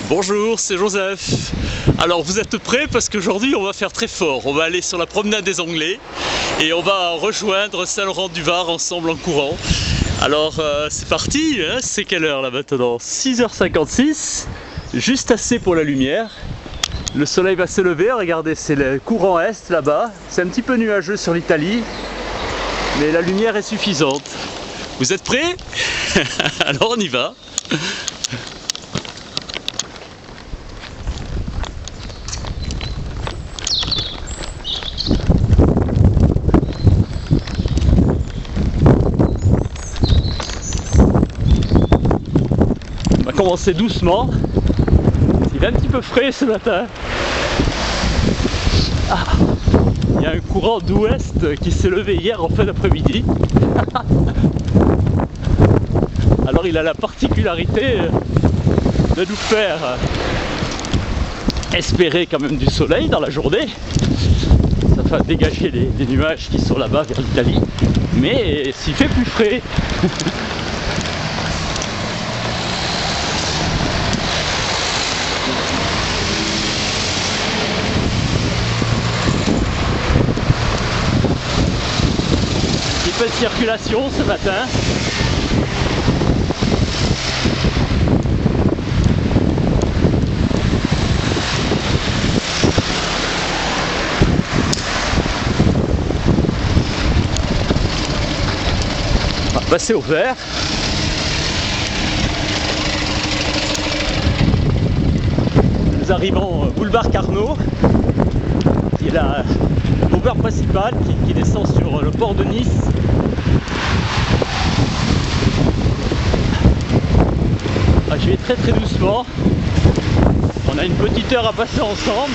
Bonjour, c'est Joseph. Alors vous êtes prêts parce qu'aujourd'hui on va faire très fort. On va aller sur la promenade des Anglais et on va rejoindre Saint-Laurent-du-Var ensemble en courant. Alors c'est parti, hein. C'est quelle heure là maintenant? 6h56, juste assez pour la lumière. Le soleil va se lever, regardez, c'est le courant est là-bas. C'est un petit peu nuageux sur l'Italie, mais la lumière est suffisante. Vous êtes prêts? Alors on y va. On va commencer doucement. Il est un petit peu frais ce matin. Il y a un courant d'ouest qui s'est levé hier en fin d'après-midi. Alors il a la particularité de nous faire espérer quand même du soleil dans la journée. Ça va dégager les nuages qui sont là-bas vers l'Italie. Mais s'il fait plus frais. Un peu de circulation ce matin. On va passer au vert. Nous arrivons boulevard Carnot, qui est la boulevard principal qui descend sur le port de Nice. Je vais très doucement. On a une petite heure à passer ensemble.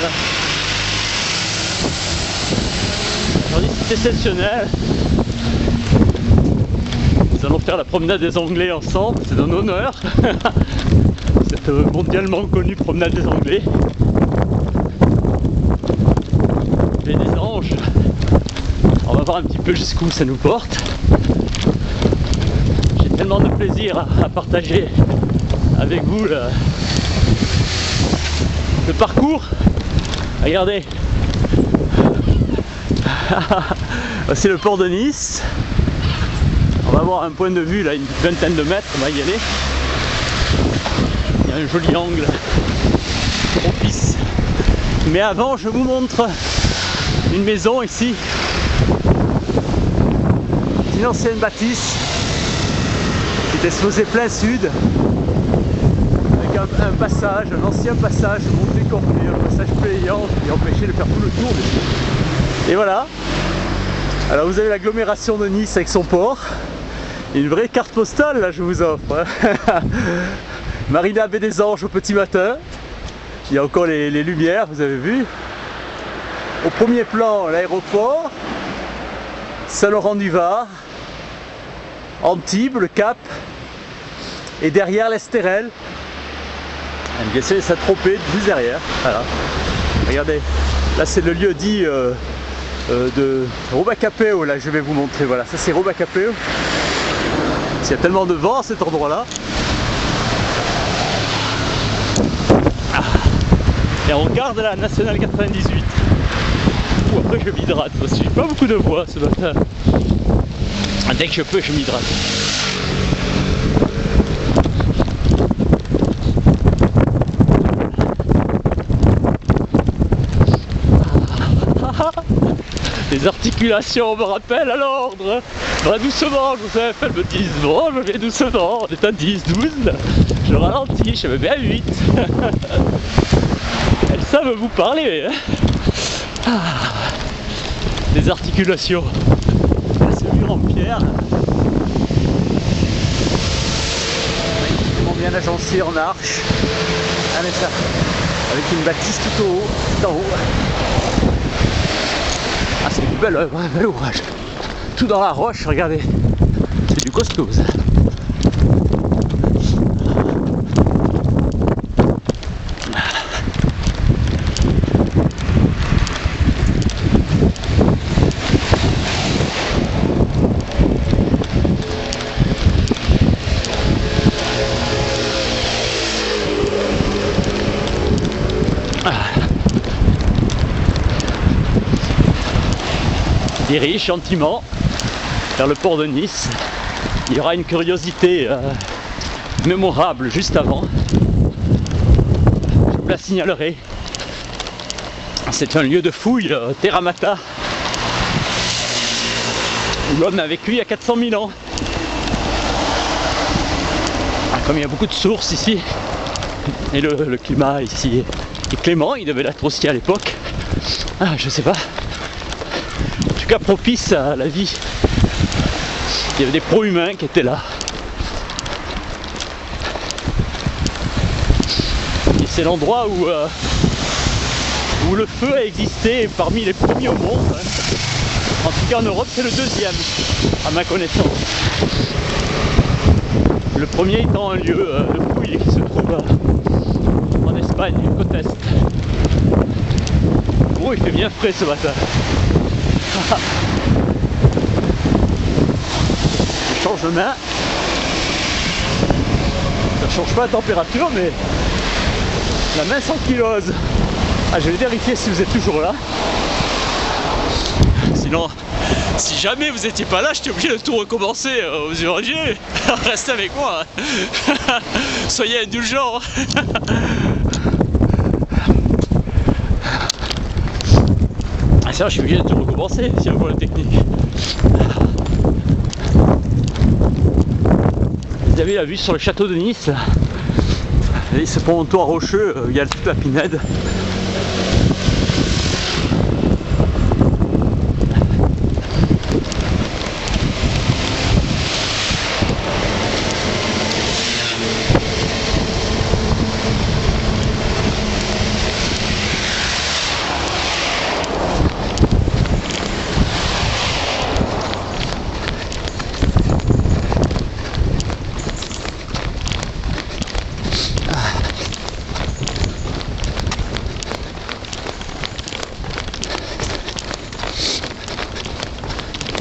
Aujourd'hui c'est exceptionnel. Nous allons faire la promenade des Anglais ensemble, c'est un honneur. Cette mondialement connue promenade des Anglais. Et des anges. On va voir un petit peu jusqu'où ça nous porte. J'ai tellement de plaisir à partager avec vous le parcours. Regardez. C'est le port de Nice. On va avoir un point de vue là, une vingtaine de mètres, on va y aller. Il y a un joli angle propice. Mais avant, je vous montre une maison ici. C'est une ancienne bâtisse qui était exposée plein sud. Un passage, un ancien passage monté cornu, un passage payant qui empêchait de faire tout le tour. Et voilà. Alors vous avez l'agglomération de Nice avec son port. Une vraie carte postale là je vous offre. Marina Baie des Anges au petit matin. Il y a encore les lumières, vous avez vu. Au premier plan l'aéroport, Saint-Laurent-du-Var, Antibes, le Cap, et derrière l'Estérel. Bien sûr, ça tropée juste derrière. Voilà. Regardez, là c'est le lieu dit de Robacapeo. Là, je vais vous montrer. Voilà, ça c'est Robacapeo. Il y a tellement de vent à cet endroit-là. Et on regarde la nationale 98. Après, je m'hydrate parce que j'ai pas beaucoup de voix ce matin. Dès que je peux, je m'hydrate. Les articulations me rappellent à l'ordre. Va doucement, Joseph, elles me disent bon, je vais doucement, on est à 10, 12, je ralentis, je me mets à 8. Elles savent vous parler. Hein. Les articulations. Ce mur en pierre. Magnifiquement bien agencé en arche. Allez, ça. Avec une bâtisse tout au haut, tout en haut. Ah, c'est du bel ouvrage. Tout dans la roche, regardez. C'est du costaud ça. dirige gentiment vers le port de Nice. Il y aura une curiosité mémorable juste avant. Je vous la signalerai. C'est un lieu de fouille, Terra Mata, où l'homme a vécu il y a 400 000 ans. Comme il y a beaucoup de sources ici, et le climat ici est clément, il devait l'être aussi à l'époque. Je sais pas. En tout cas propice à la vie. Il y avait des pro-humains qui étaient là. Et c'est l'endroit où le feu a existé parmi les premiers au monde. En tout cas en Europe c'est le deuxième, à ma connaissance. Le premier étant un lieu de fouille qui se trouve en Espagne, côte est. Oh, il fait bien frais ce matin. Je change de main. Ça ne change pas la température, mais la main s'ankylose. Je vais vérifier si vous êtes toujours là. Sinon, si jamais vous n'étiez pas là, j'étais obligé de tout recommencer. Vous imaginez? Restez avec moi. Soyez indulgents. Ça, je suis obligé de tout recommencer si on voit la technique. Vous avez la vue sur le château de Nice. Là. Et ce promontoire rocheux, il y a toute la Pinède.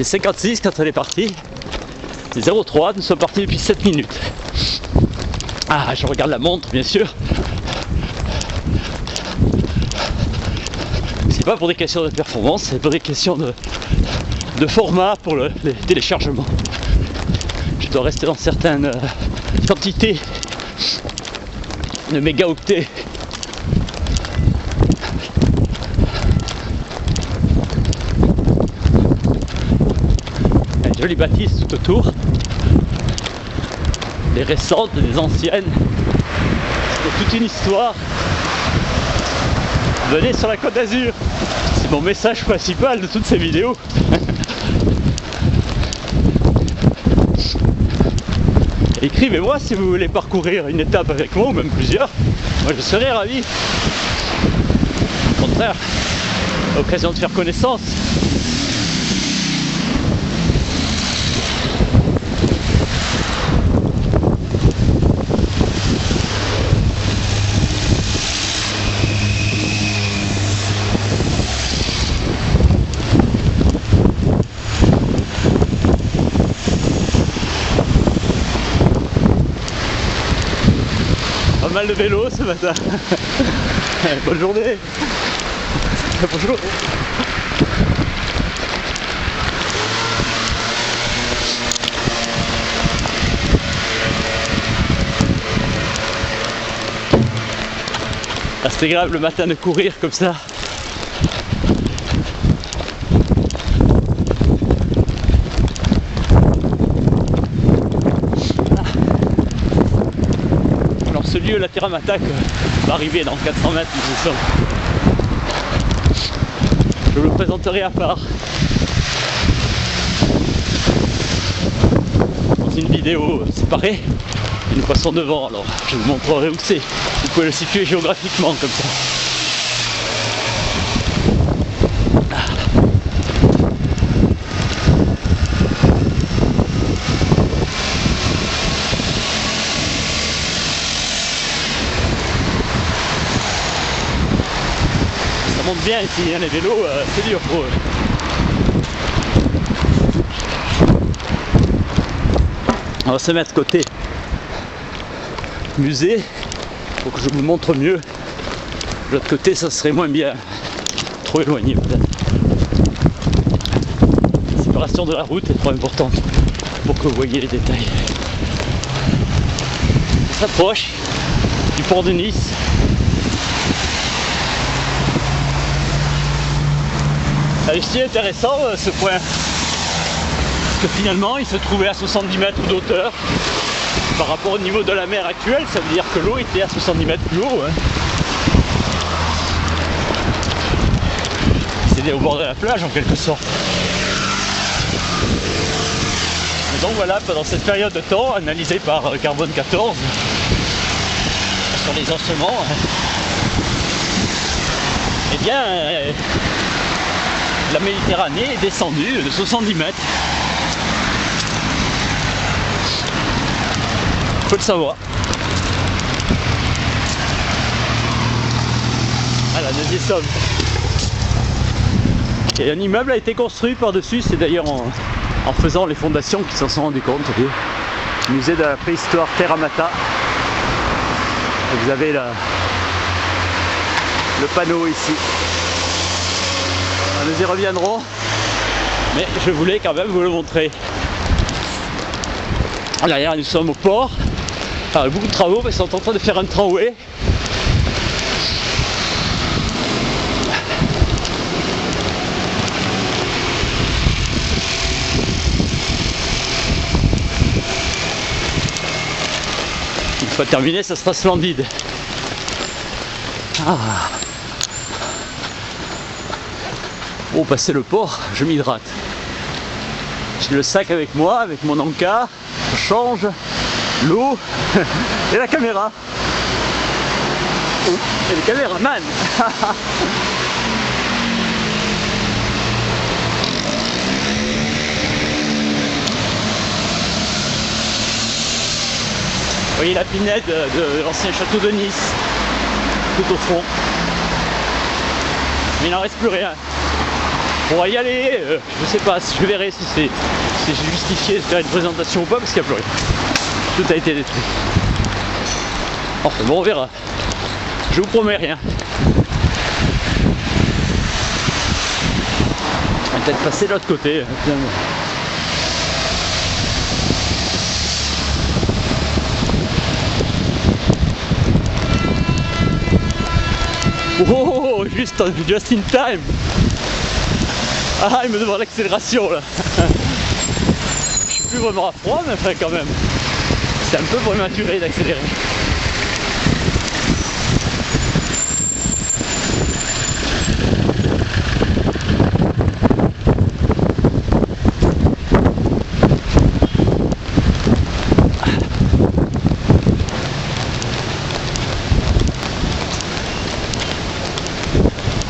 C'est 56 quand elle est partie. C'est 03, nous sommes partis depuis 7 minutes. Je regarde la montre bien sûr. C'est pas pour des questions de performance, c'est pour des questions de format pour les téléchargements. Je dois rester dans certaines quantités de mégaoctets. Jolies bâtisses tout autour, des récentes, des anciennes, c'est toute une histoire. Venez sur la Côte d'Azur, c'est mon message principal de toutes ces vidéos. Écrivez-moi si vous voulez parcourir une étape avec moi ou même plusieurs, moi je serais ravi. Au contraire, l'occasion de faire connaissance. Pas mal de vélo ce matin. Bonne journée. Bonjour. C'est agréable le matin de courir comme ça. Ce lieu, la Terra Mata, va arriver dans 400 mètres où nous sommes. Je vous le présenterai à part dans une vidéo séparée. Et nous passons devant, alors je vous montrerai où c'est. Vous pouvez le situer géographiquement comme ça. Bien ici, hein, les vélos, c'est dur pour eux. On va se mettre côté musée pour que je vous montre mieux. De l'autre côté, ça serait moins bien, trop éloigné peut-être. configuration de la route est trop importante pour que vous voyez les détails. On s'approche du port de Nice. C'est intéressant ce point, parce que finalement il se trouvait à 70 mètres d'auteur par rapport au niveau de la mer actuelle. Ça veut dire que l'eau était à 70 mètres plus haut, hein. C'était au bord de la plage en quelque sorte. Et donc voilà, pendant cette période de temps analysée par Carbone 14 sur les ossements, eh bien la Méditerranée est descendue de 70 mètres. Faut le savoir. Voilà, nous y sommes. Et un immeuble a été construit par-dessus, c'est d'ailleurs en faisant les fondations qu'ils s'en sont rendus compte. Musée de la préhistoire Terra Mata. Et vous avez le panneau ici. Nous y reviendrons, mais je voulais quand même vous le montrer. Derrière, nous sommes au port. Alors, beaucoup de travaux, mais ils sont en train de faire un tramway. Une fois terminé, ça sera splendide. Ah. Pour passer le port, je m'hydrate. J'ai le sac avec moi, avec mon encas, je change, l'eau et la caméra. Et le caméraman. Vous voyez la pinède de l'ancien château de Nice, tout au fond. Mais il n'en reste plus rien. On va y aller, je sais pas, je verrai si c'est justifié de faire une présentation ou pas, parce qu'il n'y a plus rien. Tout a été détruit. Enfin bon, on verra. Je vous promets rien. On va peut-être passer de l'autre côté, finalement. Oh, juste in time. Ah, il me demande l'accélération là. Je suis plus vraiment à froid, mais enfin quand même. C'est un peu prématuré d'accélérer.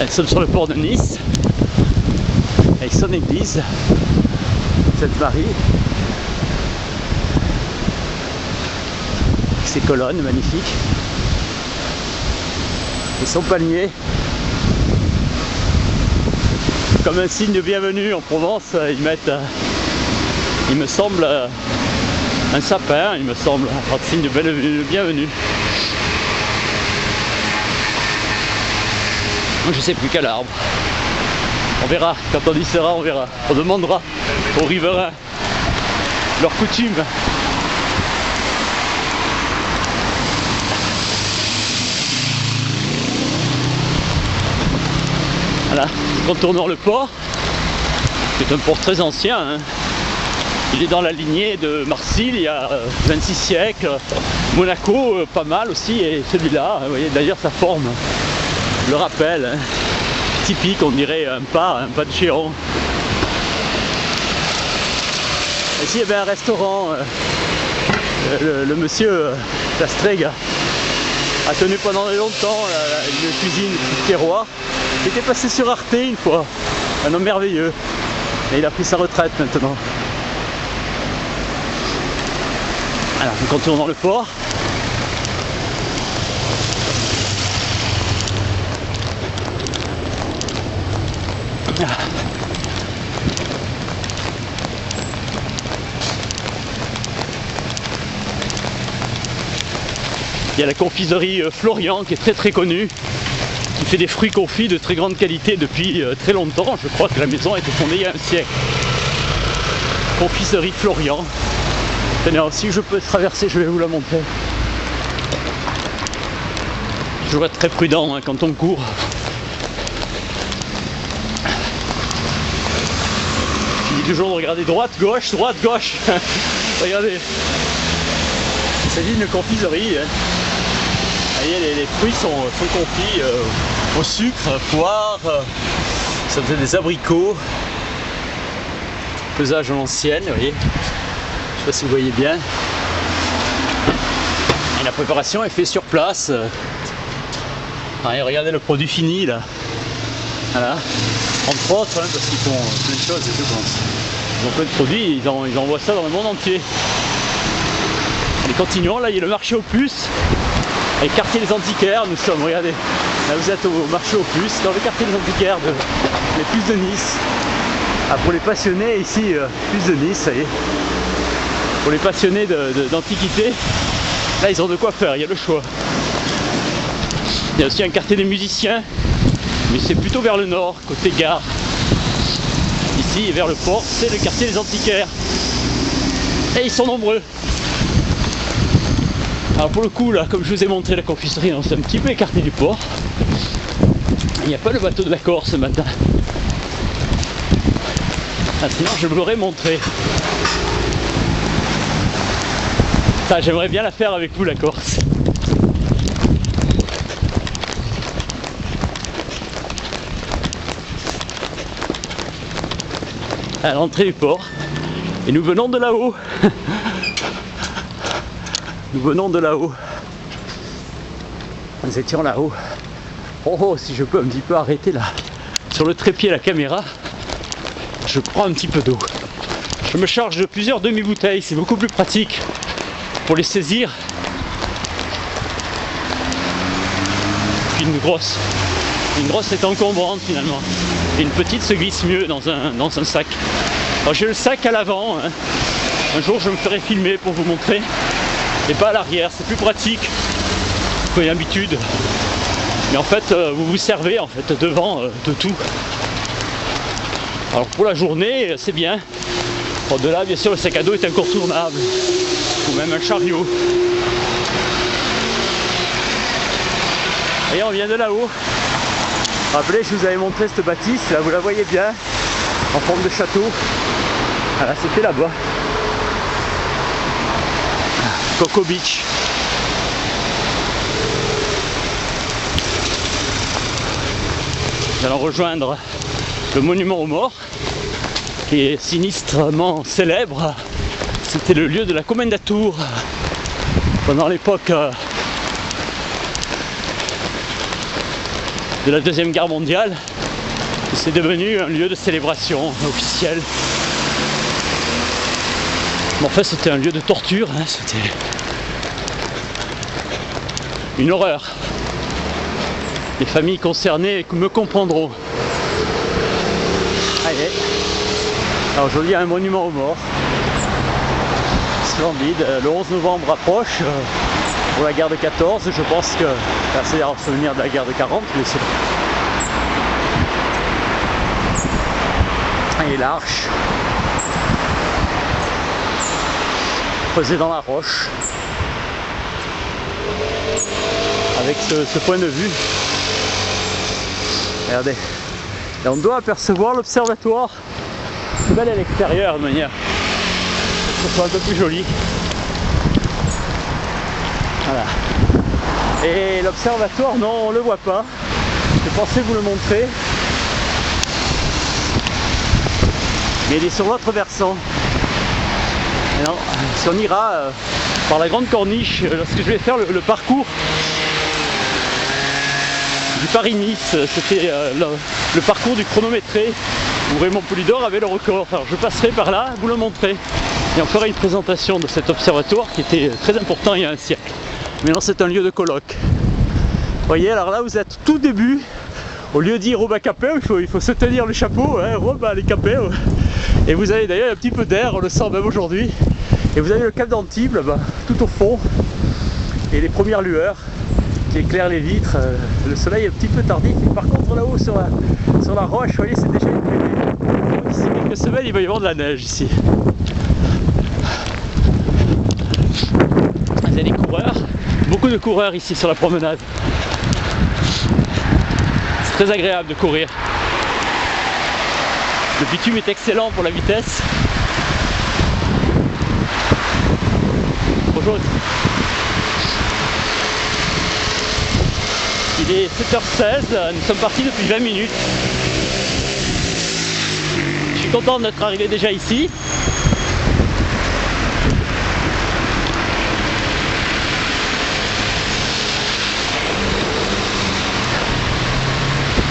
Nous sommes sur le port de Nice, avec son église, Sainte-Marie, ses colonnes magnifiques, et son palmier. Comme un signe de bienvenue en Provence, ils mettent, il me semble, un sapin, il me semble, un signe de bienvenue. Je sais plus quel arbre. On verra, quand on y sera, on verra. On demandera aux riverains leurs coutumes. Voilà, contournons le port. C'est un port très ancien, hein. Il est dans la lignée de Marseille, il y a 26 siècles. Monaco, pas mal aussi, et celui-là, vous voyez, d'ailleurs sa forme le rappel, hein. Typique, on dirait un pas de Chéron. Ici il y avait un restaurant, le monsieur Lastreg a tenu pendant longtemps une cuisine terroir, qui était passé sur Arte une fois, un homme merveilleux, et il a pris sa retraite maintenant. Alors nous contournons le port. Il y a la confiserie Florian qui est très connue, qui fait des fruits confits de très grande qualité depuis très longtemps. Je crois que la maison a été fondée il y a un siècle. confiserie Florian. Tenez, si je peux traverser, je vais vous la montrer. Toujours être très prudent hein, quand on court. Je dis toujours de regarder droite, gauche, droite, gauche. Regardez. Il s'agit d'une confiserie. Hein. Vous voyez, les fruits sont confits au sucre, poire, ça fait des abricots. Pesage à l'ancienne, vous voyez. Je sais pas si vous voyez bien. Et la préparation est faite sur place. Allez, regardez le produit fini là. Voilà. Entre autres, hein, parce qu'ils font plein de choses et tout. Ils ont plein de produits, ils envoient ça dans le monde entier. Et continuons, là il y a le marché aux puces. Et le quartier des antiquaires, nous sommes, regardez. Là vous êtes au marché aux puces, dans le quartier des antiquaires, les puces de Nice. Ah, pour les passionnés ici, puces de Nice, ça y est. Pour les passionnés d'antiquité, là ils ont de quoi faire, il y a le choix. Il y a aussi un quartier des musiciens, mais c'est plutôt vers le nord, côté gare. Ici, vers le port, c'est le quartier des antiquaires. Et ils sont nombreux. Alors pour le coup, là, comme je vous ai montré la confiserie, c'est un petit peu écarté du port. Il n'y a pas le bateau de la Corse ce matin. Ah, sinon, je vous l'aurais montré. Ah, j'aimerais bien la faire avec vous, la Corse. À l'entrée du port. Et nous venons de là-haut. Nous venons de là-haut. Nous étions là-haut. Oh, si je peux un petit peu arrêter là. Sur le trépied la caméra, je prends un petit peu d'eau. Je me charge de plusieurs demi-bouteilles, c'est beaucoup plus pratique pour les saisir. Puis une grosse est encombrante finalement. Et une petite se glisse mieux dans un sac. Alors j'ai le sac à l'avant. Hein. Un jour je me ferai filmer pour vous montrer. Et pas à l'arrière, c'est plus pratique. Vous avez l'habitude. Mais en fait, vous vous servez en fait devant de tout. Alors pour la journée, c'est bien. Au-delà, bien sûr, le sac à dos est incontournable. Ou même un chariot. Et on vient de là-haut. Rappelez, je vous avais montré cette bâtisse, là vous la voyez bien, en forme de château. Voilà, c'était là-bas. Coco Beach. Nous allons rejoindre le monument aux morts, qui est sinistrement célèbre. C'était le lieu de la Commendatur pendant l'époque de la Deuxième Guerre mondiale. C'est devenu un lieu de célébration officiel. Mais en fait, c'était un lieu de torture, hein, c'était une horreur. Les familles concernées me comprendront. Allez. Alors aujourd'hui, il y a un monument aux morts. Splendide. Le 11 novembre approche pour la guerre de 14. Je pense que c'est un souvenir de la guerre de 40, mais c'est. Et l'arche posée dans la roche avec ce point de vue. Regardez, et on doit apercevoir l'observatoire. C'est belle à l'extérieur de manière que ce soit un peu plus joli. Voilà. Et l'observatoire, non, on le voit pas. Je pensais vous le montrer. Mais il est sur l'autre versant. Et non, si on ira par la grande corniche, lorsque je vais faire le parcours du Paris-Nice, c'était le parcours du chronométré où Raymond Poulidor avait le record. Alors je passerai par là, vous le montrer. Et on fera une présentation de cet observatoire qui était très important il y a un siècle. Maintenant c'est un lieu de colloque. Vous voyez, alors là vous êtes tout début. Au lieu de dire Roba Capeo, il faut se tenir le chapeau, hein, Roba les Capeo. Et vous avez d'ailleurs un petit peu d'air, on le sent même aujourd'hui. Et vous avez le cap d'Antibes là-bas, tout au fond. Et les premières lueurs qui éclairent les vitres. Le soleil est un petit peu tardif. Et par contre là-haut sur la roche, vous voyez, c'est déjà éclairé. D'ici quelques semaines, il va y avoir de la neige ici. beaucoup de coureurs ici sur la promenade. C'est très agréable de courir. Le bitume est excellent pour la vitesse. Bonjour. Il est 7h16, nous sommes partis depuis 20 minutes. Je suis content d'être arrivé déjà ici.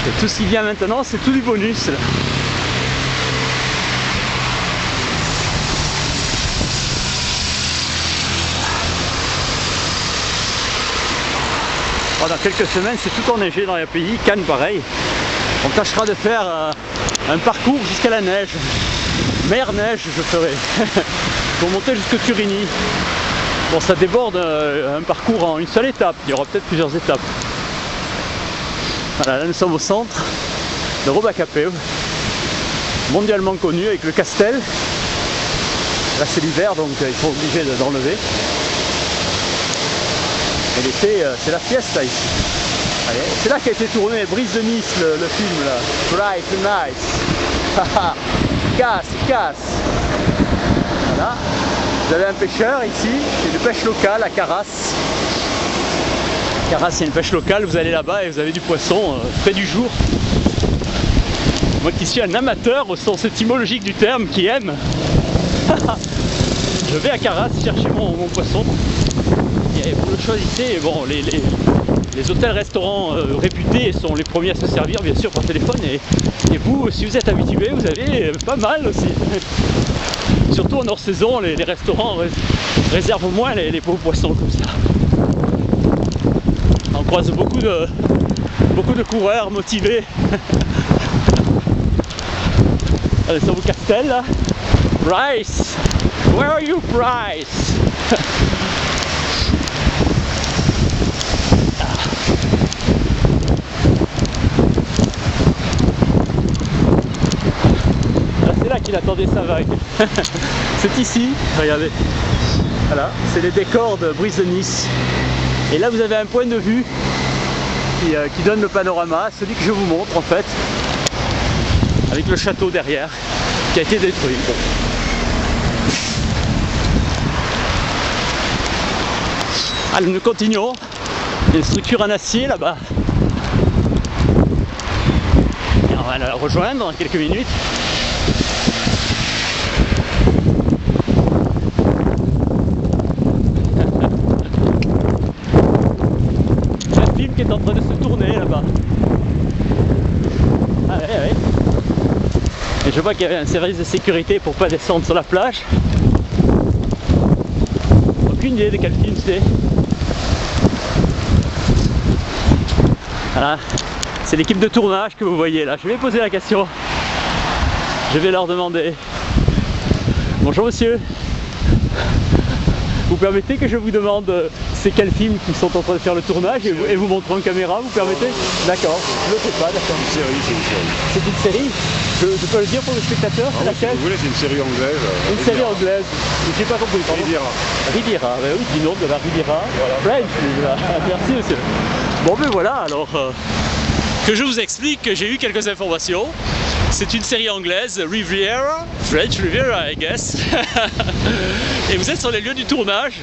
Et tout ce qui vient maintenant, c'est tout du bonus là. Dans quelques semaines, c'est tout enneigé dans les pays, Cannes pareil. On tâchera de faire un parcours jusqu'à la neige. Mer neige, je ferai. Pour monter jusqu'au Turini. Bon, ça déborde un parcours en une seule étape. Il y aura peut-être plusieurs étapes. Voilà, là nous sommes au centre de Robacapeu, mondialement connu avec le Castel. Là c'est l'hiver, donc ils sont obligés d'enlever. Et l'été, c'est la fiesta ici. C'est là qu'a été tourné Brise de Nice, le film là. Bright and nice. Il casse. Voilà. Vous avez un pêcheur ici, c'est une pêche locale à Carras. Carras, c'est une pêche locale, vous allez là-bas et vous avez du poisson près du jour. Moi qui suis un amateur au sens étymologique du terme, qui aime. Je vais à Carras chercher mon poisson. Et vous le choisissez, bon, les hôtels-restaurants réputés sont les premiers à se servir bien sûr par téléphone et vous, si vous êtes habitué, vous avez pas mal aussi. Surtout en hors saison, les restaurants réservent moins les beaux poissons comme ça. On croise beaucoup de coureurs motivés. Allez, ça vous Castel là. Bryce! Where are you, Bryce? C'est là qu'il attendait sa vague. C'est ici, regardez. Voilà, c'est les décors de Brise de Nice. Et là vous avez un point de vue qui donne le panorama, celui que je vous montre en fait, avec le château derrière, qui a été détruit. Bon. Allez, nous continuons. Il y a une structure en acier là-bas. On va la rejoindre dans quelques minutes. Qui est en train de se tourner là-bas. Allez. Et je vois qu'il y avait un service de sécurité pour pas descendre sur la plage. Aucune idée de quel film c'est. Voilà. C'est l'équipe de tournage que vous voyez là. Je vais poser la question. Je vais leur demander. Bonjour monsieur. Vous permettez que je vous demande c'est quel film qu'ils sont en train de faire le tournage et vous montrez en caméra, vous permettez? D'accord, je ne le fais pas, d'accord. C'est une série. C'est une série? Je peux le dire pour le spectateur? C'est laquelle? Si vous voulez, c'est une série anglaise. Une série anglaise. J'ai pas compris, pardon. Riviera, ben oui, du nom de la Riviera. Voilà. French, merci monsieur. Bon ben voilà, alors que je vous explique que j'ai eu quelques informations. C'est une série anglaise, Riviera, French Riviera I guess. Et vous êtes sur les lieux du tournage.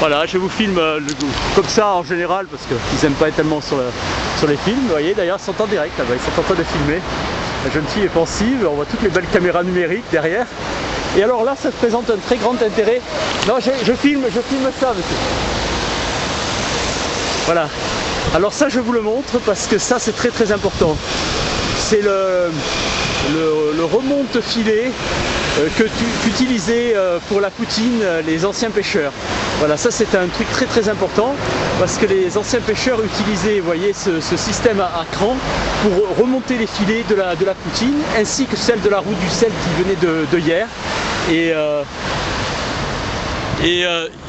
Voilà, je vous filme comme ça en général parce qu'ils n'aiment pas être tellement sur les films. Vous voyez, d'ailleurs ils sont en direct là-bas, ils sont en train de filmer. La jeune fille est pensive, on voit toutes les belles caméras numériques derrière. Et alors là, ça se présente un très grand intérêt. Non, je filme ça, monsieur. Voilà. Alors ça, je vous le montre parce que ça, c'est très très important. C'est le remonte-filet qu'utilisaient pour la poutine les anciens pêcheurs. Voilà, ça c'est un truc très très important parce que les anciens pêcheurs utilisaient, vous voyez, ce système à cran pour remonter les filets de la poutine ainsi que celle de la roue du sel qui venait de hier. Et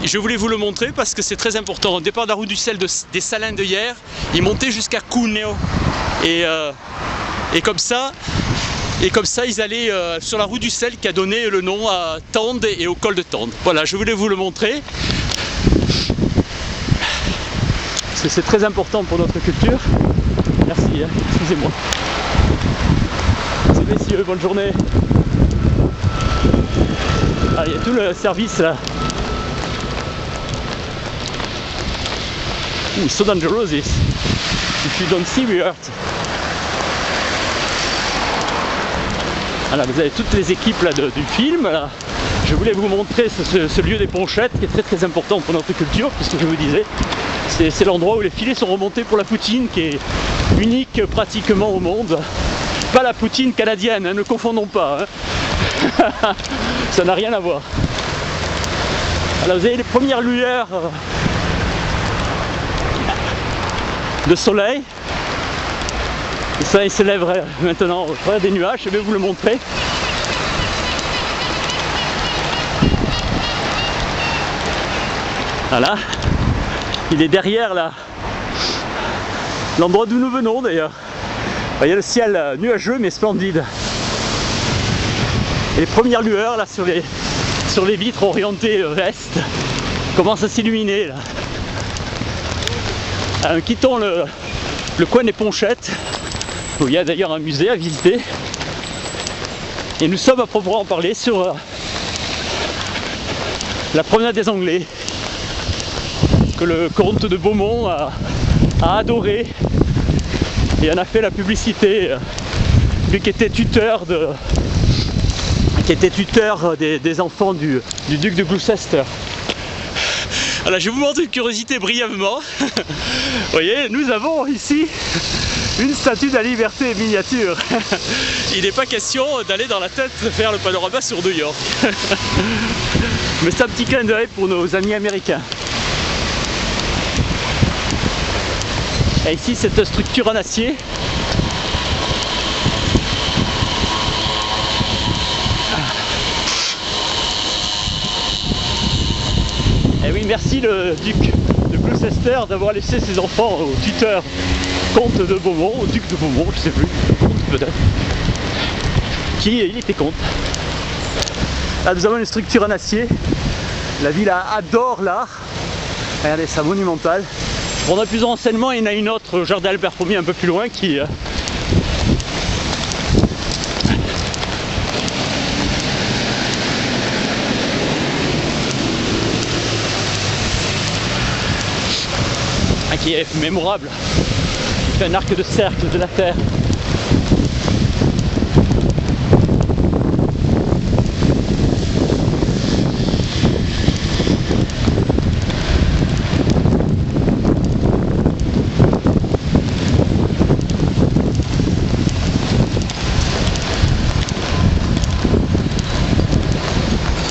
je voulais vous le montrer parce que c'est très important. Au départ de la roue du sel des salins de hier, ils montaient jusqu'à Cuneo. Et comme ça, ils allaient sur la roue du sel qui a donné le nom à Tende et au col de Tende. Voilà, je voulais vous le montrer. parce que c'est très important pour notre culture. Merci, hein, excusez-moi. Merci messieurs, bonne journée. Ah, il y a tout le service là. Ooh, so dangerous this. If you don't see, we hurt. Voilà, vous avez toutes les équipes là, du film. Là. Je voulais vous montrer ce lieu des Ponchettes qui est très très important pour notre culture, puisque je vous disais, c'est l'endroit où les filets sont remontés pour la poutine, qui est unique pratiquement au monde. Pas la poutine canadienne, hein, ne confondons pas. Hein. Ça n'a rien à voir. Alors vous avez les premières lueurs de soleil. Le soleil se lève maintenant au travers des nuages, je vais vous le montrer. Voilà, il est derrière là, l'endroit d'où nous venons d'ailleurs. Il y a le ciel nuageux mais splendide. Et les premières lueurs là sur les vitres orientées est commencent à s'illuminer là. Alors, nous quittons le coin des Ponchettes, où il y a d'ailleurs un musée à visiter. Et nous sommes à proprement parler sur la promenade des Anglais, que le comte de Beaumont a adoré et en a fait la publicité, lui qui était tuteur des enfants du duc de Gloucester. Alors je vous montre une curiosité brièvement. Vous voyez, nous avons ici une statue de la liberté miniature. Il n'est pas question d'aller dans la tête faire le panorama sur New York. Mais c'est un petit clin d'œil pour nos amis américains. Et ici cette structure en acier. Et oui, merci le duc de Gloucester d'avoir laissé ses enfants au tuteur comte de Beaumont, au duc de Beaumont, je sais plus, peut-être. Qui il était comte. Là nous avons une structure en acier. La ville adore l'art. Regardez, c'est monumental. Pour on a plus de renseignements, il y en a une autre au jardin Albert Ier un peu plus loin qui est mémorable. Il fait un arc de cercle de la Terre.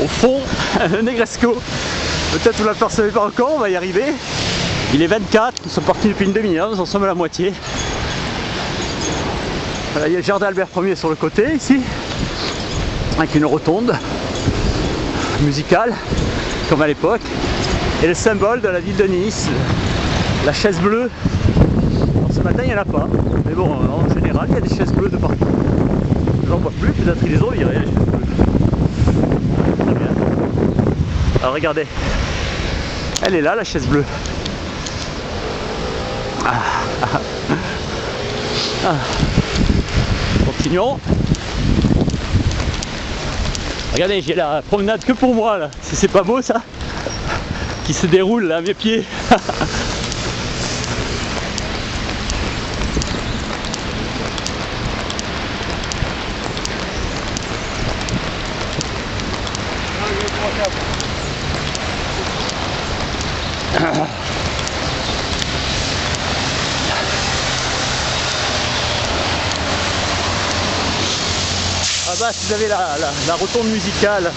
Au fond, le Negresco. Peut-être vous ne l'apercevez pas encore, on va y arriver. Il est 24, nous sommes partis depuis une demi-heure, nous en sommes à la moitié. Voilà, il y a le jardin Albert Ier sur le côté, ici, avec une rotonde musicale, comme à l'époque. Et le symbole de la ville de Nice, la chaise bleue. Alors, ce matin, il n'y en a pas, mais bon, en général, il y a des chaises bleues de partout. J'en vois plus, peut-être qu'ils les ont virées, les chaises bleues. Très bien. Alors, regardez, elle est là, la chaise bleue. Continuons. Regardez, j'ai la promenade que pour moi là. C'est pas beau ça? Qui se déroule là à mes pieds. Ah bah, vous avez la rotonde musicale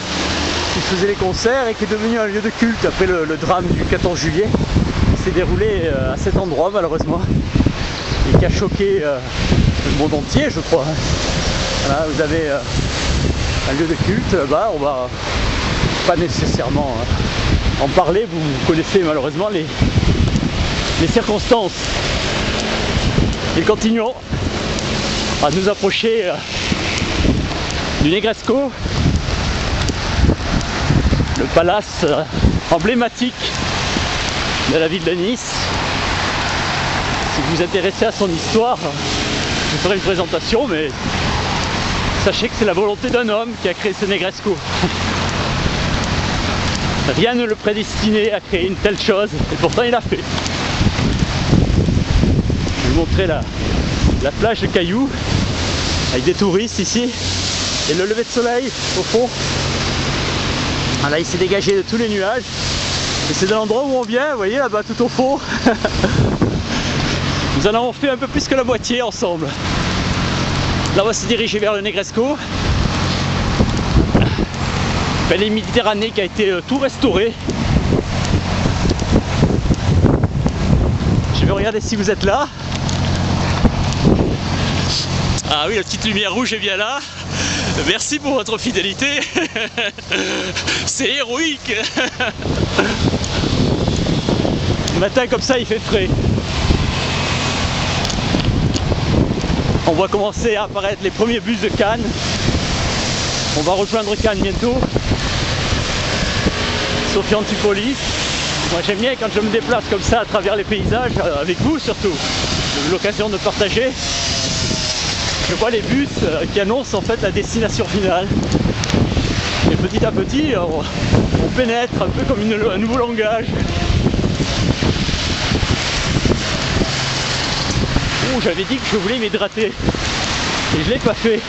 qui faisait les concerts et qui est devenue un lieu de culte après le drame du 14 juillet qui s'est déroulé à cet endroit malheureusement et qui a choqué le monde entier je crois. Voilà, vous avez un lieu de culte, bah, on va pas nécessairement en parler, vous connaissez malheureusement les circonstances. Et continuons à nous approcher du Negresco, le palace emblématique de la ville de Nice. Si vous vous intéressez à son histoire, je ferai une présentation, mais sachez que c'est la volonté d'un homme qui a créé ce Negresco. Rien ne le prédestinait à créer une telle chose, et pourtant il l'a fait. Je vais vous montrer la plage de cailloux, avec des touristes ici, et le lever de soleil au fond. Là il s'est dégagé de tous les nuages, et c'est de l'endroit où on vient, vous voyez là-bas tout au fond. Nous en avons fait un peu plus que la moitié ensemble. Là on va se diriger vers le Negresco. Vallée Méditerranée qui a été tout restaurée. Je vais regarder si vous êtes là. Ah oui, la petite lumière rouge est bien là. Merci pour votre fidélité. C'est héroïque. Le matin comme ça il fait frais. On va commencer à apparaître les premiers bus de Cannes. On va rejoindre Cannes bientôt. Sophia Antipolis. Moi j'aime bien quand je me déplace comme ça à travers les paysages, avec vous surtout. J'ai l'occasion de partager. Je vois les bus qui annoncent en fait la destination finale. Et petit à petit, on pénètre un peu comme un nouveau langage. Oh, j'avais dit que je voulais m'hydrater. Et je ne l'ai pas fait.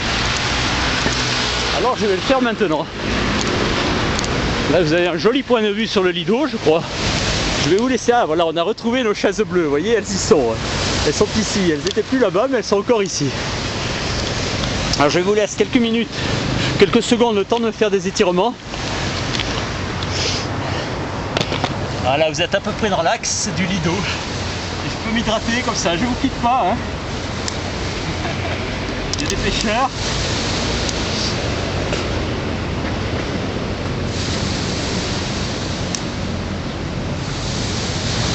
Alors je vais le faire maintenant. Là vous avez un joli point de vue sur le Lido, je crois. Je vais vous laisser. Ah voilà, on a retrouvé nos chaises bleues, vous voyez, elles y sont. Elles sont ici, elles n'étaient plus là-bas mais elles sont encore ici. Alors je vous laisse quelques minutes, quelques secondes, le temps de me faire des étirements. Voilà, vous êtes à peu près dans l'axe du Lido. Et je peux m'hydrater comme ça, je vous quitte pas. Hein. Il y a des pêcheurs.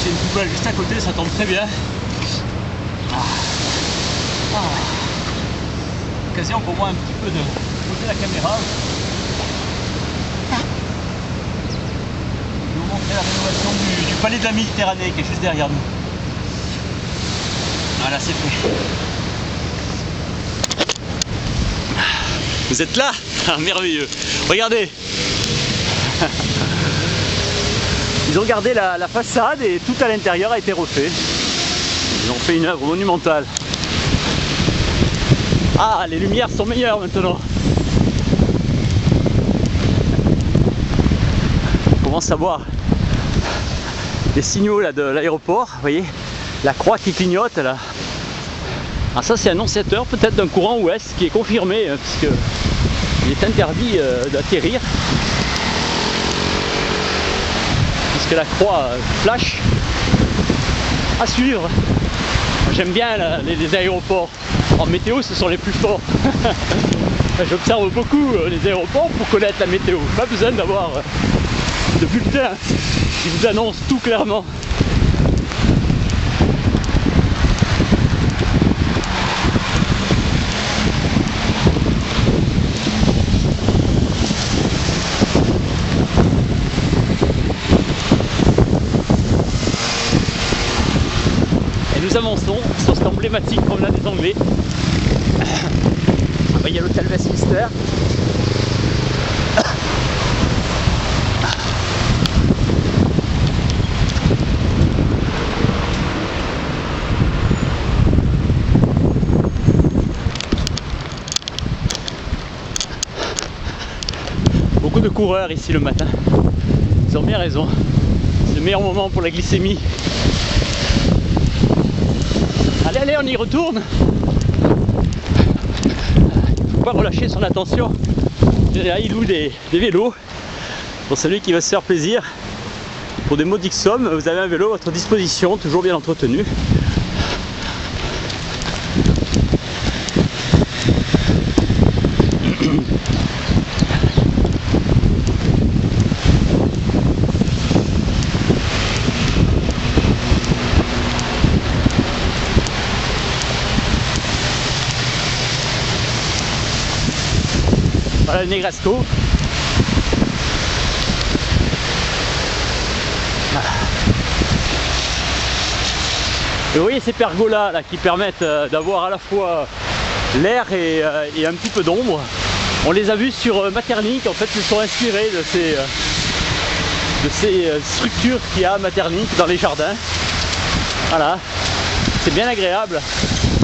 J'ai une poubelle juste à côté, ça tombe très bien. Occasion pour moi un petit peu de poser la caméra. Je vais vous montrer la rénovation du palais de la Méditerranée qui est juste derrière nous. Voilà, c'est fait. Vous êtes là? Ah, merveilleux. Regardez. Ils ont gardé la façade et tout à l'intérieur a été refait. Ils ont fait une œuvre monumentale. Ah, les lumières sont meilleures maintenant. On commence à voir les signaux là, de l'aéroport. Vous voyez, la croix qui clignote là. Ah, ça c'est annonciateur peut-être d'un courant ouest qui est confirmé puisque il est interdit d'atterrir. Puisque la croix flash. À suivre. J'aime bien les aéroports. En météo, ce sont les plus forts. J'observe beaucoup les aéroports pour connaître la météo. Pas besoin d'avoir de bulletin qui vous annonce tout clairement. Et nous avançons sur cette emblématique promenade des Anglais. Il y a l'hôtel Westminster. Beaucoup de coureurs ici le matin. Ils ont bien raison. C'est le meilleur moment pour la glycémie. Allez, allez, on y retourne. Relâcher son attention. Là, il loue des vélos pour celui qui va se faire plaisir. Pour des modiques sommes, vous avez un vélo à votre disposition, toujours bien entretenu. Voilà le Negresco. Et vous voyez ces pergolas là qui permettent d'avoir à la fois l'air et un petit peu d'ombre. On les a vus sur Maeterlinck, en fait ils sont inspirés de ces structures qu'il y a à Maeterlinck dans les jardins. Voilà, c'est bien agréable,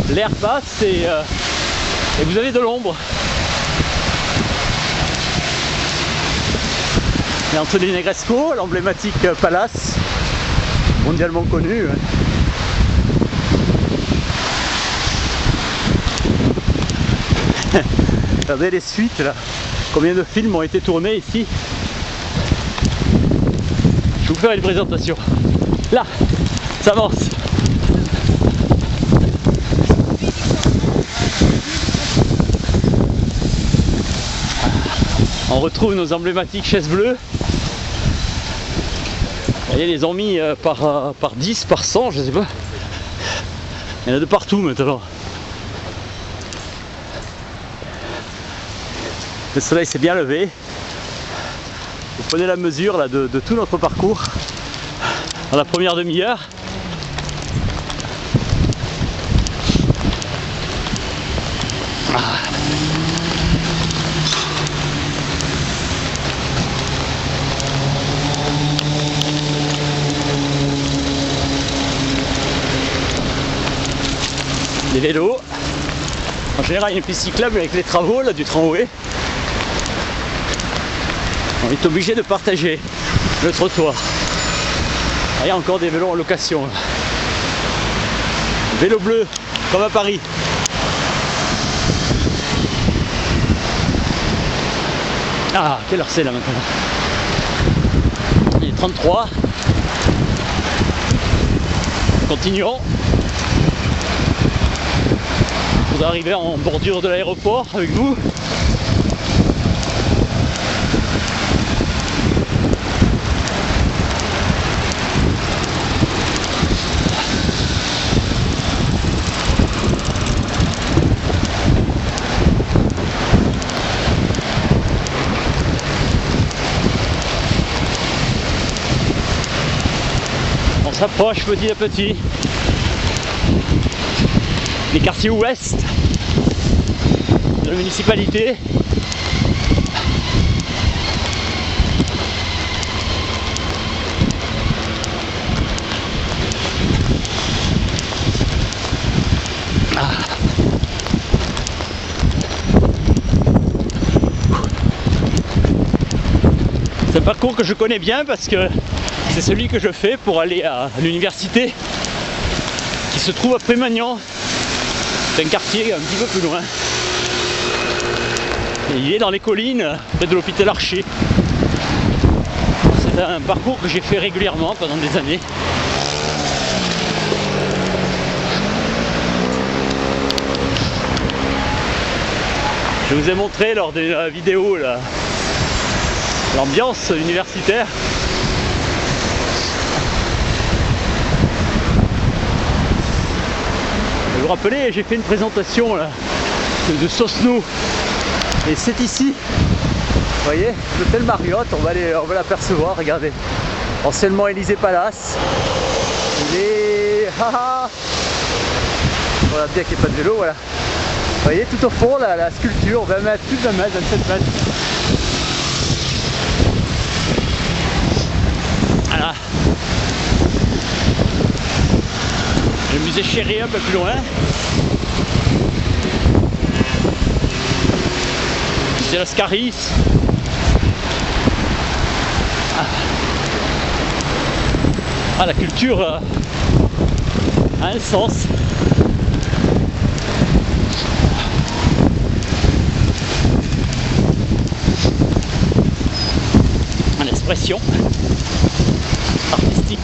l'air passe et vous avez de l'ombre. Et Anthony Negresco, l'emblématique palace, mondialement connu. Regardez les suites là, combien de films ont été tournés ici. Je vais vous faire une présentation. Là, ça avance. On retrouve nos emblématiques chaises bleues. Vous voyez, les ont mis par 10, par 100, je sais pas. Il y en a de partout maintenant. Le soleil s'est bien levé. Vous prenez la mesure là, de tout notre parcours dans la première demi-heure. Les vélos. En général, il y a une piste cyclable avec les travaux là, du tramway. On est obligé de partager le trottoir. Il y a encore des vélos en location. Là. Vélo bleu, comme à Paris. Ah, quelle heure c'est là maintenant? Il est 33. Continuons. Vous arrivez en bordure de l'aéroport avec vous. On s'approche petit à petit des quartiers ouest de la municipalité. C'est un parcours que je connais bien parce que c'est celui que je fais pour aller à l'université qui se trouve à Prémagnan. C'est un quartier un petit peu plus loin. Et il est dans les collines, près de l'hôpital Archer. C'est un parcours que j'ai fait régulièrement pendant des années. Je vous ai montré lors de la vidéo l'ambiance universitaire. Vous vous rappelez, j'ai fait une présentation là, de Sosno. Et c'est ici, vous voyez, l'hôtel Marriott, on va l'apercevoir, regardez. Anciennement Élysée Palace. Il est... Voilà, bien qu'il n'y ait pas de vélo, voilà. Vous voyez, tout au fond, la sculpture, 20 mètres, plus de 20 mètres, 27 mètres. Voilà. Le musée Chéri un peu plus loin. C'est l'Oscaris. Ah, la culture a un sens. Une expression artistique.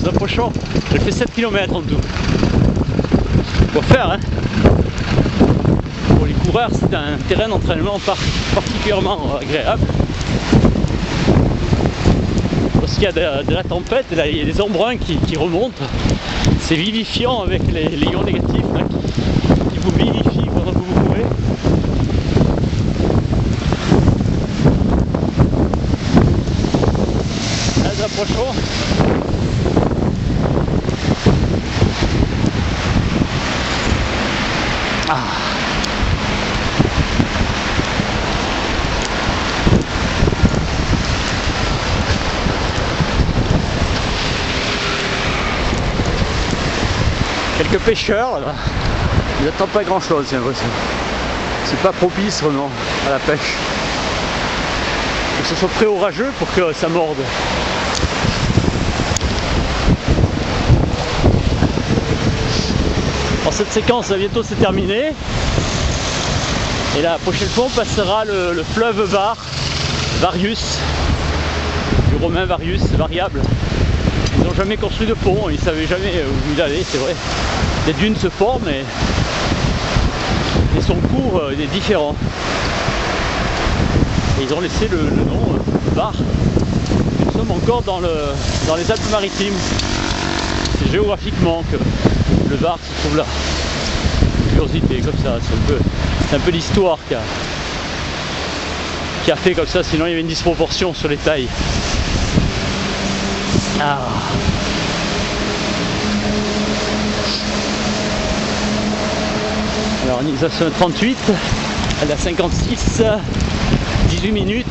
Nous approchons. J'ai fait 7 km en tout. Faut faire, hein. Pour les coureurs, c'est un terrain d'entraînement particulièrement agréable. Parce qu'il y a de la tempête, là, il y a des embruns qui remontent. C'est vivifiant avec les ions négatifs là, qui vous vivifient pendant que vous courez. Là, nous approchons. que pêcheurs, là, ils n'attendent pas grand chose, j'ai l'impression. C'est pas propice vraiment à la pêche. Il faut que ce soit pré-orageux pour que ça morde. Alors cette séquence va bientôt se terminer. Et la prochaine fois on passera le fleuve Var, Varius, du romain Varius, variable. Ils n'ont jamais construit de pont, ils ne savaient jamais où il allait, c'est vrai. Les dunes se forment et son cours est différent. Et ils ont laissé le nom Var. Nous sommes encore dans les Alpes-Maritimes. C'est géographiquement que le Var se trouve là. Curiosité comme ça, c'est un peu l'histoire qui a fait comme ça, sinon il y avait une disproportion sur les tailles. Ah. Alors organisation 38, elle a 56, 18 minutes.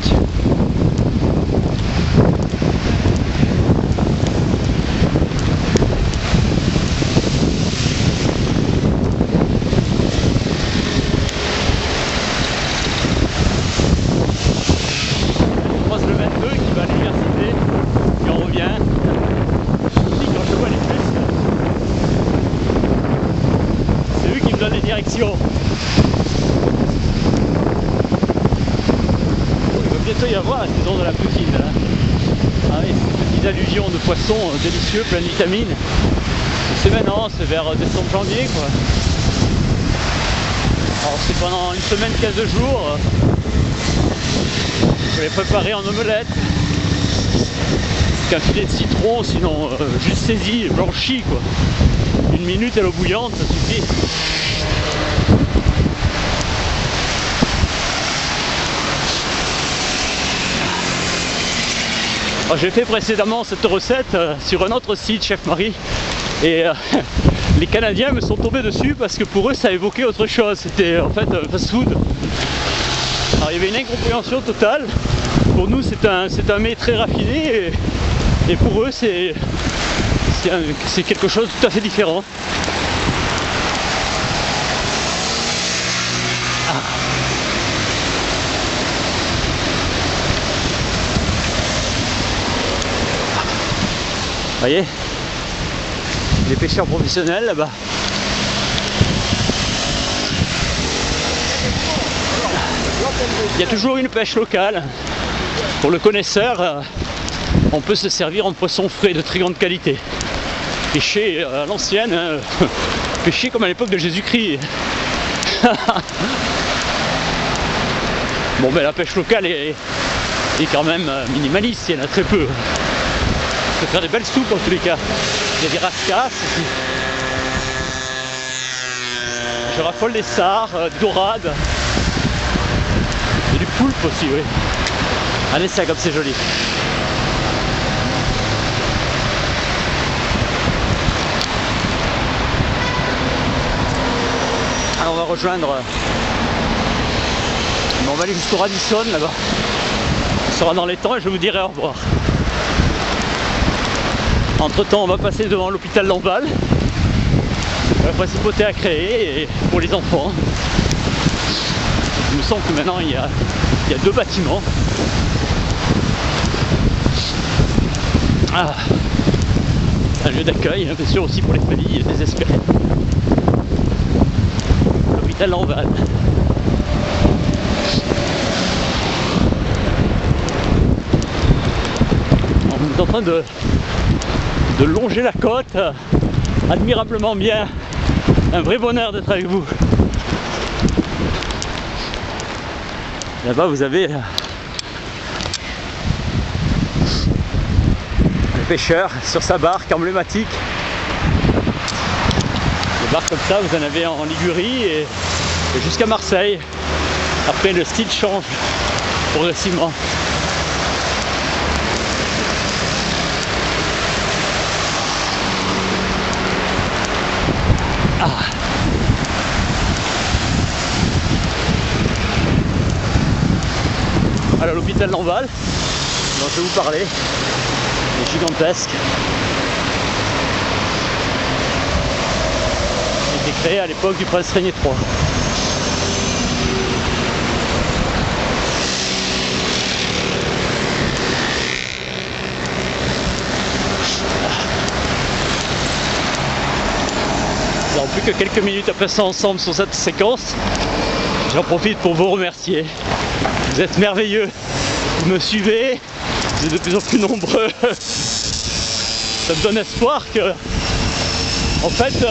On croise le 22 qui va à l'université, puis on revient. Quand je vois les bus, c'est eux qui me donnent les directions. Il va bientôt y avoir la saison de la poutine là. Ah oui, ces petites allusions de poissons délicieux, plein de vitamines. C'est maintenant, c'est vers décembre-janvier quoi. Alors c'est pendant une semaine, 15 jours. Je vais les préparer en omelette. Qu'un filet de citron, sinon juste saisi, blanchi quoi. 1 minute à l'eau bouillante, ça suffit. J'ai fait précédemment cette recette sur un autre site, Chef Marie, et les Canadiens me sont tombés dessus parce que pour eux ça évoquait autre chose, c'était en fait fast-food. Alors il y avait une incompréhension totale, pour nous c'est un mets très raffiné et pour eux c'est quelque chose de tout à fait différent. Ah. Vous voyez, les pêcheurs professionnels là-bas. Il y a toujours une pêche locale. Pour le connaisseur, on peut se servir en poisson frais de très grande qualité. Pêcher à l'ancienne, hein. Pêcher comme à l'époque de Jésus-Christ. Bon, mais la pêche locale est quand même minimaliste, il y en a très peu. On peut faire des belles soupes en tous les cas. Il y a des rascasses aussi. Je raffole des sards, des dorades. Et du poulpe aussi, oui. Allez, ça comme c'est joli. Alors on va rejoindre. On va aller jusqu'au Radisson là-bas. On sera dans les temps et je vous dirai au revoir. Entre temps on va passer devant l'hôpital Lamballe. La principauté à créer et pour les enfants. Il me semble que maintenant il y a 2 bâtiments. Ah, un lieu d'accueil, bien sûr aussi pour les familles désespérées. L'hôpital Lamballe. On est en train de longer la côte admirablement bien. Un vrai bonheur d'être avec vous. Là-bas vous avez le pêcheur sur sa barque emblématique. Des barques comme ça vous en avez en Ligurie et jusqu'à Marseille. Après le style change progressivement. Ah. Alors l'hôpital Lamballe, dont je vais vous parler, est gigantesque. créé à l'époque du prince Régnier III. Nous n'avons plus que quelques minutes à passer ensemble sur cette séquence. J'en profite pour vous remercier. Vous êtes merveilleux. Vous me suivez. Vous êtes de plus en plus nombreux. Ça me donne espoir que, en fait,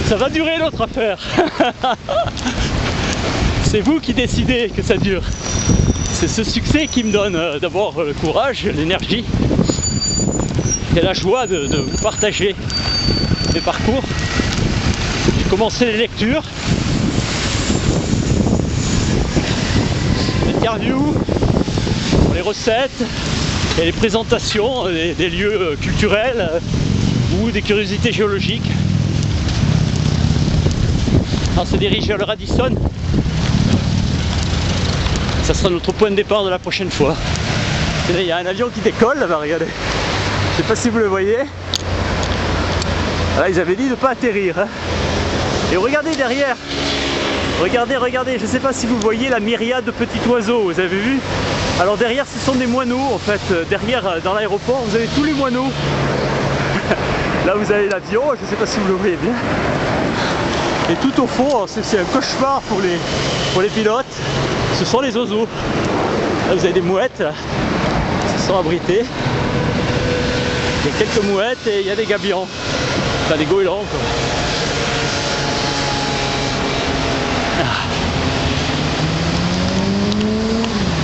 ça va durer notre affaire. C'est vous qui décidez que ça dure. C'est ce succès qui me donne d'abord le courage, l'énergie et la joie de vous partager mes parcours. J'ai commencé les lectures, les interviews, les recettes et les présentations des lieux culturels ou des curiosités géologiques. On se dirige vers le Radisson. Ça sera notre point de départ de la prochaine fois. Et là, il y a un avion qui décolle là-bas, regardez. Je sais pas si vous le voyez. Là, ils avaient dit de ne pas atterrir. Hein. Et regardez derrière. Regardez, je ne sais pas si vous voyez la myriade de petits oiseaux, vous avez vu? Alors derrière, ce sont des moineaux en fait. Derrière, dans l'aéroport, vous avez tous les moineaux. Là, vous avez l'avion, je ne sais pas si vous le voyez bien. Et tout au fond, c'est un cauchemar pour les pilotes. Ce sont les oiseaux. Là, vous avez des mouettes qui sont abritées. Il y a quelques mouettes et il y a des gabions. Enfin, des goélands quoi.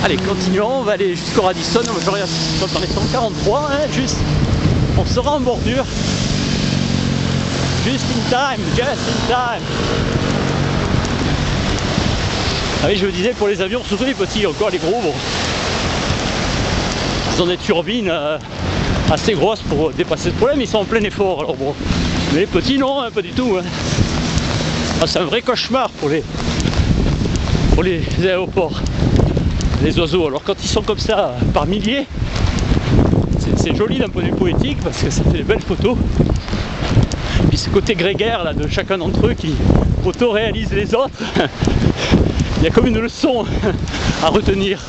Allez, continuons, on va aller jusqu'au Radisson. J'aurai dans les 143, hein, juste. On sera en bordure. Just in time, just in time. Ah oui, je vous disais, pour les avions, surtout les petits, encore les gros, bon. Ils ont des turbines assez grosses pour dépasser ce problème, ils sont en plein effort, alors bon. Mais les petits, non, hein, pas du tout. Hein. Ah, c'est un vrai cauchemar pour les aéroports, les oiseaux. Alors quand ils sont comme ça, par milliers, c'est joli d'un point de vue poétique, parce que ça fait des belles photos. Et puis ce côté grégaire là, de chacun d'entre eux qui auto-réalise les autres, il y a comme une leçon à retenir.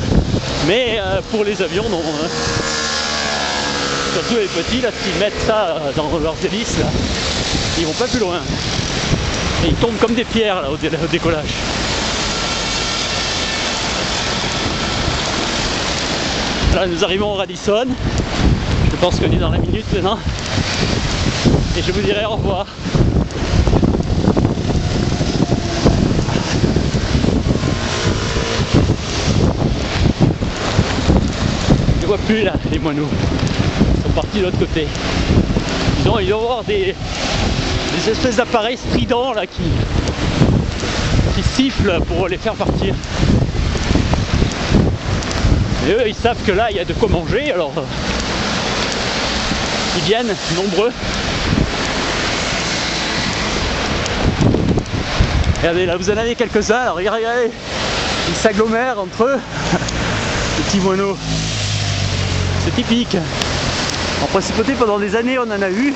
Mais pour les avions, non. Hein. Surtout les petits, là, s'ils mettent ça dans leurs hélices, là, ils vont pas plus loin. Et ils tombent comme des pierres là, au décollage. Là, nous arrivons au Radisson. Je pense qu'on est dans la minute maintenant. Et je vous dirai au revoir. Je ne vois plus là les moineaux. Ils sont partis de l'autre côté. Ils doivent avoir des espèces d'appareils stridents là qui sifflent pour les faire partir. Et eux ils savent que là il y a de quoi manger, alors ils viennent nombreux. Regardez, là vous en avez quelques-uns, alors regardez, ils s'agglomèrent entre eux, les petits moineaux. C'est typique. En principauté, pendant des années, on en a eu.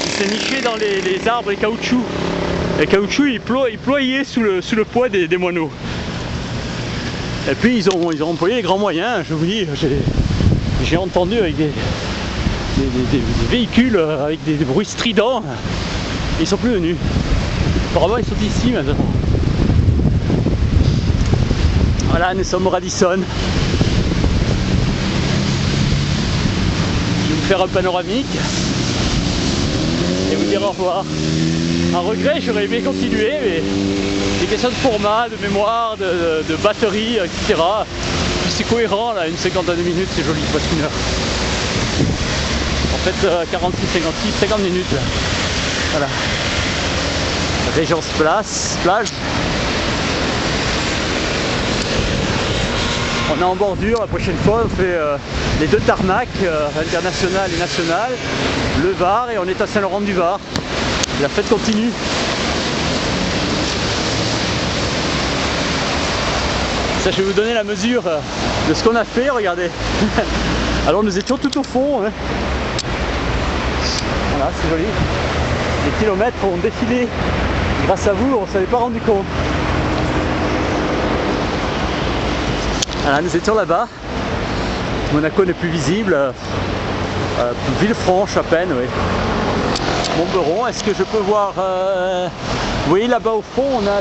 Il s'est niché dans les arbres et caoutchouc. Les caoutchoucs, ils ployaient sous le poids des moineaux. Et puis, ils ont employé les grands moyens. Je vous dis, j'ai entendu avec des véhicules avec des bruits stridents. Ils sont plus venus. Apparemment, ils sont ici maintenant. Voilà, nous sommes au Radisson. Je vais vous faire un panoramique et vous dire au revoir. Un regret, j'aurais aimé continuer, mais des questions de format, de mémoire, de batterie, etc. Puis c'est cohérent, là, une cinquantaine de minutes, c'est joli, presque une heure. En fait, 46, 56, 50 minutes, là. Voilà. Régence plage. On est en bordure, la prochaine fois on fait les deux tarmacs, international et national, le Var, et on est à Saint-Laurent-du-Var. La fête continue. Ça, je vais vous donner la mesure de ce qu'on a fait, regardez. Alors nous étions tout au fond. Hein. Voilà, c'est joli. Les kilomètres ont défilé Grâce à vous, on ne s'en est pas rendu compte. Voilà, nous étions là-bas. Monaco n'est plus visible. Villefranche à peine, oui. Montberon, est-ce que je peux voir... Vous voyez là-bas au fond, on a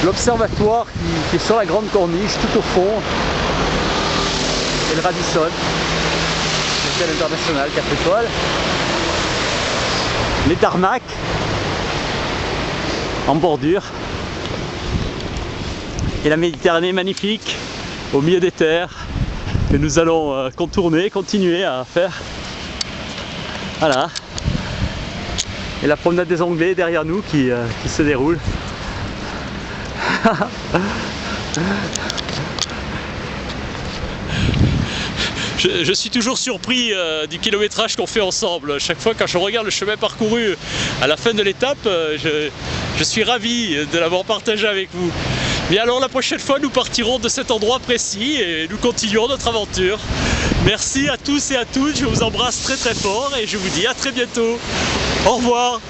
l'observatoire qui est sur la grande corniche, tout au fond. Et le Radisson, l'hôtel international 4 étoiles. Les Tarmacs en bordure. Et la Méditerranée magnifique au milieu des terres que nous allons contourner, continuer à faire. Voilà. Et la promenade des Anglais derrière nous qui se déroule. Je suis toujours surpris du kilométrage qu'on fait ensemble. Chaque fois quand je regarde le chemin parcouru à la fin de l'étape, je suis ravi de l'avoir partagé avec vous. Mais alors la prochaine fois nous partirons de cet endroit précis et nous continuerons notre aventure. Merci à tous et à toutes, je vous embrasse très très fort et je vous dis à très bientôt. Au revoir.